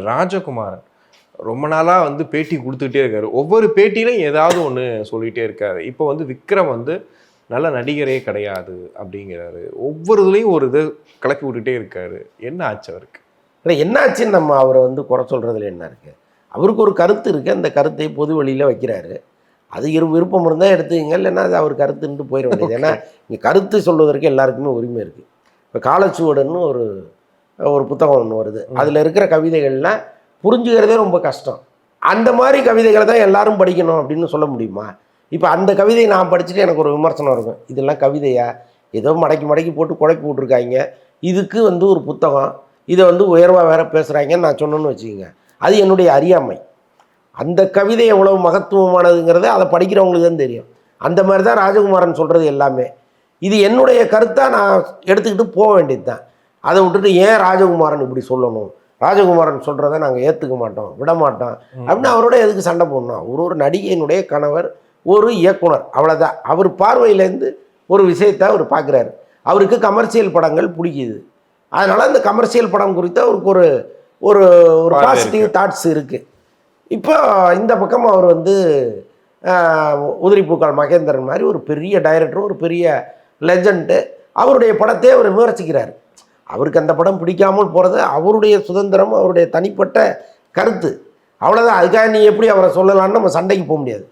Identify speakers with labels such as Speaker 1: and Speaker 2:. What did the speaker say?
Speaker 1: ராஜகுமாரன் ரொம்ப நாளா வந்து பேட்டி கொடுத்துக்கிட்டே இருக்காரு. ஒவ்வொரு பேட்டியிலும் ஏதாவது ஒன்று சொல்லிகிட்டே இருக்காரு. இப்போ வந்து விக்ரம் வந்து நல்ல நடிகரே கிடையாது அப்படிங்கிறாரு. ஒவ்வொரு இதுலேயும் ஒரு இது கிளப்பி விட்டுட்டே இருக்காரு. என்ன ஆச்சு அவருக்கு?
Speaker 2: இல்லை என்னாச்சுன்னு நம்ம அவரை வந்து குறை சொல்கிறதுல என்ன இருக்குது? அவருக்கு ஒரு கருத்து இருக்குது. அந்த கருத்தை பொது வெளியில் வைக்கிறாரு. அது விருப்பம் இருந்தால் எடுத்துக்கங்க, இல்லைன்னா அது அவர் கருத்துன்ட்டு போயிட வேண்டியது. ஏன்னா இங்கே கருத்து சொல்வதற்கு எல்லாருக்குமே உரிமை இருக்குது. இப்போ காலச்சுவடுன்னு ஒரு ஒரு புத்தகம் ஒன்று வருது. அதில் இருக்கிற கவிதைகள்லாம் புரிஞ்சுக்கிறதே ரொம்ப கஷ்டம். அந்த மாதிரி கவிதைகளை தான் எல்லாரும் படிக்கணும் அப்படின்னு சொல்ல முடியுமா? இப்போ அந்த கவிதையை நான் படிச்சுட்டு எனக்கு ஒரு விமர்சனம் இருக்கும். இதெல்லாம் கவிதையா? ஏதோ மடக்கி மடக்கி போட்டு குழப்பி விட்ருக்காங்க. இதுக்கு வந்து ஒரு புத்தகம், இதை வந்து உயர்வாக வேற பேசுகிறாங்கன்னு நான் சொன்னேன்னு வச்சுக்கோங்க. அது என்னுடைய அறியாமை. அந்த கவிதை எவ்வளவு மகத்துவமானதுங்கிறத அதை படிக்கிறவங்களுக்கு தான் தெரியும். அந்த மாதிரி தான் ராஜகுமாரன் சொல்கிறது எல்லாமே. இது என்னுடைய கருத்தாக நான் எடுத்துக்கிட்டு போக வேண்டியது தான். அதை விட்டுட்டு ஏன் ராஜகுமாரன் இப்படி சொல்லணும், ராஜகுமாரன் சொல்கிறத நாங்கள் ஏற்றுக்க மாட்டோம், விட மாட்டோம் அப்படின்னு அவரோட எதுக்கு சண்டை போடணும்? ஒரு நடிகையினுடைய கணவர், ஒரு இயக்குனர், அவ்வளோதான். அவர் பார்வையிலேருந்து ஒரு விஷயத்தை அவர் பார்க்குறாரு. அவருக்கு கமர்ஷியல் படங்கள் பிடிக்குது. அதனால் அந்த கமர்ஷியல் படம் குறித்து அவருக்கு ஒரு ஒரு ஒரு பாசிட்டிவ் தாட்ஸ் இருக்குது. இப்போ இந்த பக்கம் அவர் வந்து உதிரிப்பூக்கால் மகேந்திரன் மாதிரி ஒரு பெரிய டைரக்டர், ஒரு பெரிய லெஜண்டு, அவருடைய படத்தை அவர் விமர்சிக்கிறார். அவருக்கு அந்த படம் பிடிக்காமல் போகிறது அவருடைய சுதந்திரம், அவருடைய தனிப்பட்ட கருத்து, அவ்வளோதான். அதுக்காக நீ எப்படி அவரை சொல்லலான்னு நம்ம சண்டைக்கு போக முடியாது.